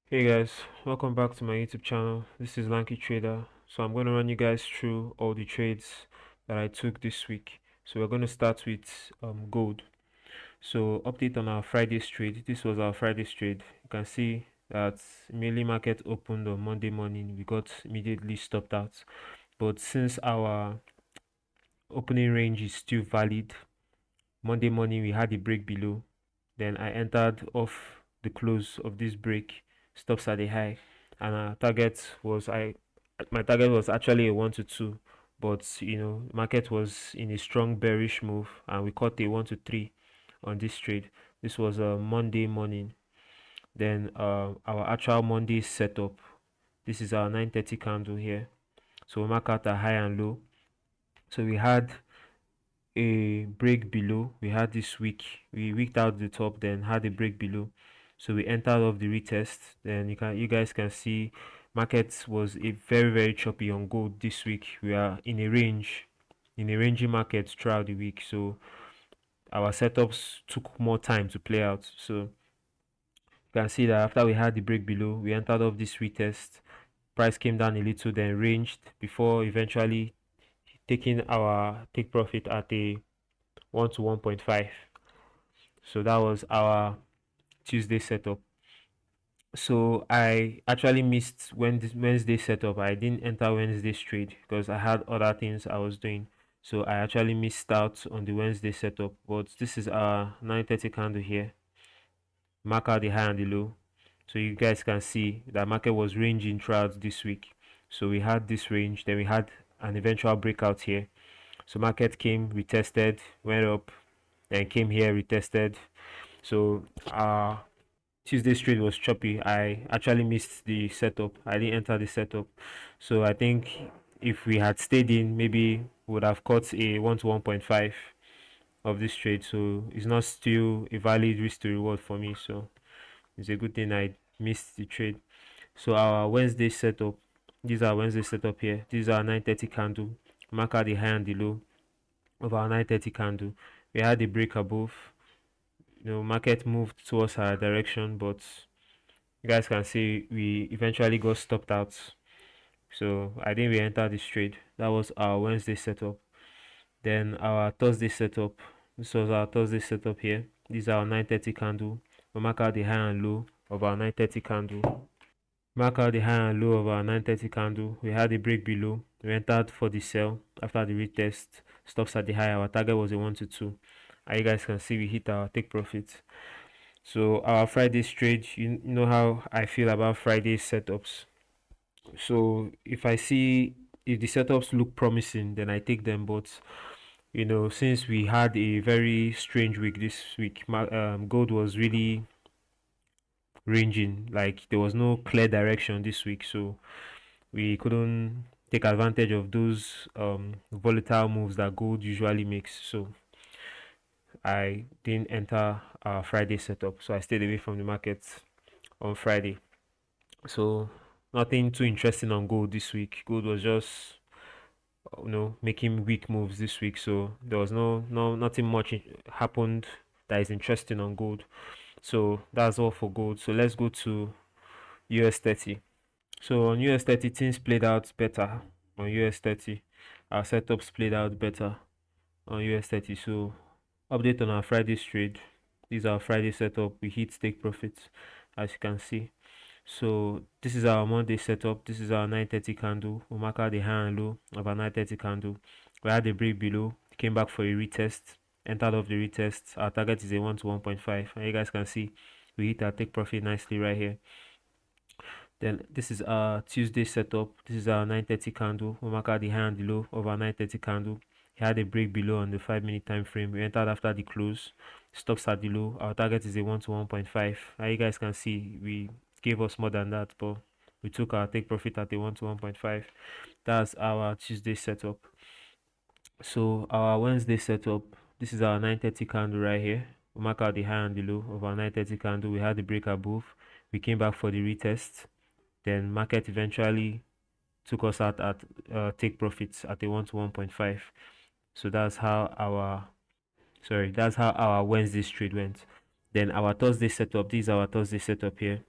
Hey guys, welcome back to my YouTube channel. This is Lanky Trader. So I'm going to run you guys through all the trades that I took this week. So we're going to start with gold. So update on our Friday's trade. This was our Friday's trade. You can see that mainly market opened on Monday morning. We got immediately stopped out. But since our opening range is still valid, Monday morning we had a break below. Then I entered off the close of this break, stops at the high, and our target was my target was actually a 1 to 2, but market was in a strong bearish move, and we caught a 1 to 3 on this trade. This was a Monday morning. Then our actual Monday setup. This is our 9:30 candle here. So we mark out a high and low. So we had a break below. We had this week, we wicked out the top, then had a break below. So we entered off the retest. Then you guys can see market was a very choppy on gold this week. We are in a ranging market throughout the week. So our setups took more time to play out. So you can see that after we had the break below, we entered off this retest. Price came down a little, then ranged before eventually taking our take profit at a 1 to 1.5. So that was our Tuesday setup. So I actually missed Wednesday setup. I didn't enter Wednesday's trade because I had other things I was doing. So I actually missed out on the Wednesday setup. But this is our 9:30 candle here. Mark out the high and the low. So you guys can see that market was ranging throughout this week. So we had this range, then we had an eventual breakout here. So market came, retested, went up, then came here, retested. So Tuesday's trade was choppy. I actually missed the setup. I didn't enter the setup. So I think if we had stayed in, maybe would have caught a 1 to 1.5 of this trade. So it's not still a valid risk to reward for me. So it's a good thing I missed the trade. So our Wednesday setup. These are Wednesday setup here. These are 9:30 candle. Mark out the high and the low of our 9:30 candle. We had a break above. Market moved towards our direction, but you guys can see we eventually got stopped out. So I didn't re-enter this trade. That was our Wednesday setup. Then our Thursday setup. This was our Thursday setup here. These are our 9:30 candle. We mark out the high and low of our 9:30 candle. Mark out the high and low of our 9:30 candle. We had a break below. We entered for the sell after the retest. Stops at the high. Our target was a 1 to 2. And you guys can see we hit our take profit. So our Friday's trade, you know how I feel about Friday's setups. So if the setups look promising, then I take them. But since we had a very strange week this week, gold was really ranging. Like there was no clear direction this week, so we couldn't take advantage of those volatile moves that gold usually makes. So I didn't enter our Friday setup, so I stayed away from the market on Friday. So nothing too interesting on gold this week. Gold was just making weak moves this week, so there was nothing much happened that is interesting on gold. So that's all for gold. So let's go to US30. So on US30 things played out better. On US30 our setups played out better on US30. So update on our Friday's trade. These are our Friday setup. We hit take profits, as you can see. So this is our Monday setup. This is our 9:30 candle. We mark out the high and low of our 9:30 candle. We had a break below, came back for a retest, entered off the retest. Our target is a 1 to 1.5, and you guys can see we hit our take profit nicely right here. Then this is our Tuesday setup. This is our 9:30 candle. We mark out the high and the low of our 9:30 candle. He had a break below on the 5-minute time frame. We entered after the close. Stops at the low. Our target is a 1 to 1.5. And you guys can see we gave us more than that, but we took our take profit at a 1 to 1.5. That's our Tuesday setup. So our Wednesday setup. This is our 9:30 candle right here. We mark out the high and the low of our 9:30 candle. We had the break above. We came back for the retest. Then market eventually took us out at take profits at a 1 to 1.5. So that's how our Wednesday trade went. Then our Thursday setup. This is our Thursday setup here.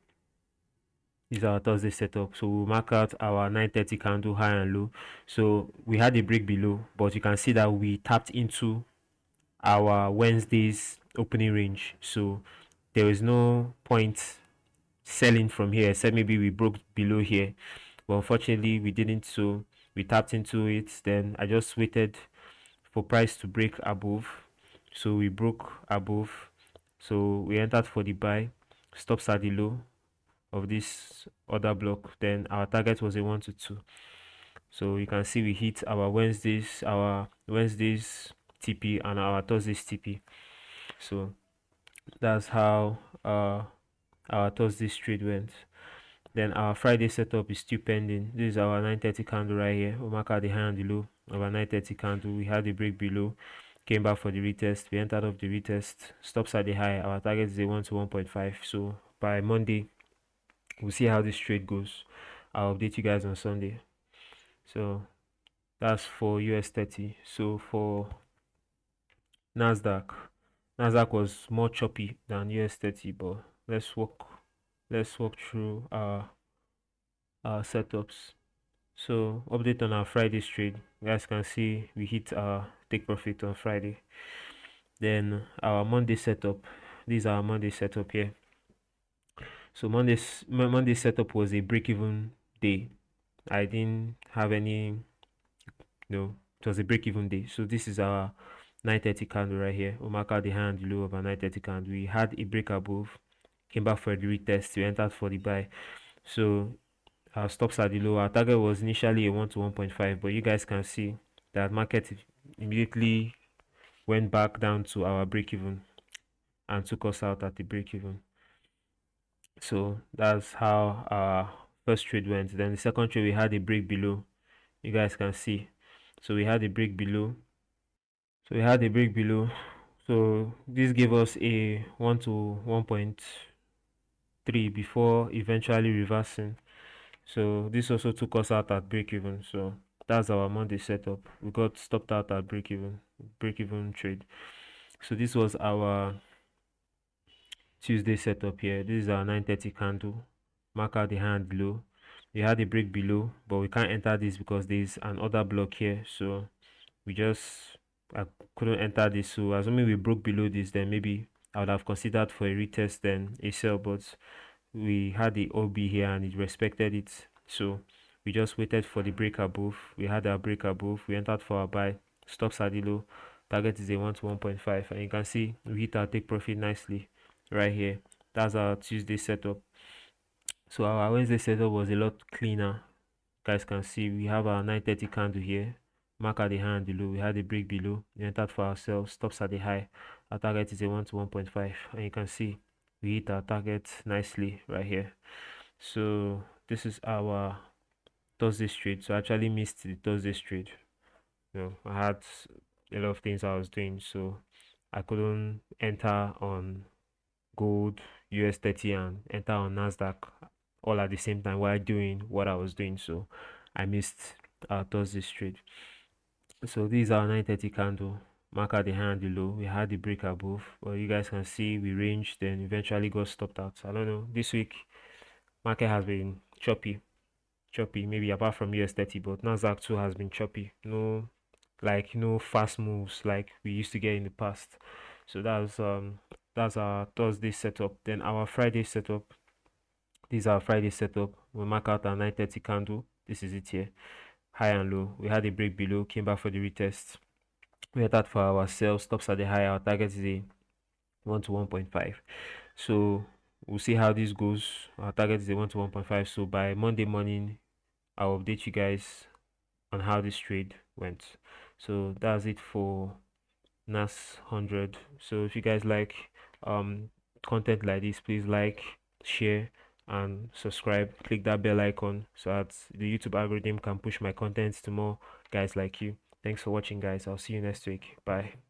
This is our Thursday setup. So we'll mark out our 9:30 candle high and low. So we had a break below, but you can see that we tapped into our Wednesday's opening range. So there is no point selling from here except maybe we broke below here. But unfortunately we didn't, so we tapped into it. Then I just waited for price to break above. So we broke above. So we entered for the buy. Stops at the low of this other block. Then our target was a 1 to 2. So you can see we hit our Wednesdays TP and our Thursdays TP. So that's how our Thursday's trade went. Then our Friday setup is still pending. This is our 9:30 candle right here. We'll mark out the high and the low of our 9:30 candle. We had a break below, came back for the retest. We entered off the retest, stops at the high. Our target is a 1 to 1.5. So by Monday, we'll see how this trade goes. I'll update you guys on Sunday. So that's for US30. So for Nasdaq was more choppy than US30, but let's walk through our setups. So update on our Friday's trade. You guys can see we hit our take profit on Friday. Then our Monday setup. These are our Monday setup here. So Monday setup was a break-even day. I didn't have any, no, it was a break-even day. So this is our 9:30 candle right here. We'll mark out the high and the low of our 9:30 candle. We had a break above, came back for the retest. We entered for the buy. So our stops at the low. Our target was initially a 1 to 1.5, but you guys can see that market immediately went back down to our break even and took us out at the break even. So that's how our first trade went. Then the second trade, we had a break below. You guys can see. So we had a break below. So this gave us a 1 to 1.3 before eventually reversing. So this also took us out at break even. So that's our Monday setup. We got stopped out at break even trade. So this was our Tuesday setup here. This is our 9:30 candle. Mark out the hand below. We had a break below, but we can't enter this because there's an order block here. So I couldn't enter this. So assuming we broke below this, then maybe I would have considered for a retest then a sell, but we had the OB here and it respected it. So we just waited for the break above. We had our break above. We entered for our buy. Stops at the low. Target is a 1 to 1.5. And you can see we hit our take profit nicely right here. That's our Tuesday setup. So our Wednesday setup was a lot cleaner. You guys can see we have our 9:30 candle here. Mark at the high and the low. We had a break below. We entered for ourselves. Stops at the high. Our target is a 1 to 1.5. And you can see we hit our target nicely right here. So this is our Thursday trade. So I actually missed the Thursday trade. I had a lot of things I was doing, so I couldn't enter on gold, US30, and enter on Nasdaq all at the same time while doing what I was doing. So I missed our Thursday trade. So these are 9:30 candle. Mark at the high and the low. We had the break above, but you guys can see we ranged, then eventually got stopped out. I don't know. This week market has been choppy, maybe apart from US30, but Nasdaq too has been choppy. No fast moves like we used to get in the past. So that's our Thursday setup. Then our Friday setup. These are our Friday setup. We mark out our 9:30 candle. This is it here. High and low. We had a break below, came back for the retest. We entered for our sell, stops at the high. Our target is a 1 to 1.5. So we'll see how this goes. Our target is a 1 to 1.5. So by Monday morning, I'll update you guys on how this trade went. So that's it for NAS 100. So if you guys like content like this, please like, share, and subscribe. Click that bell icon so that the YouTube algorithm can push my content to more guys like you. Thanks for watching, guys. I'll see you next week. Bye.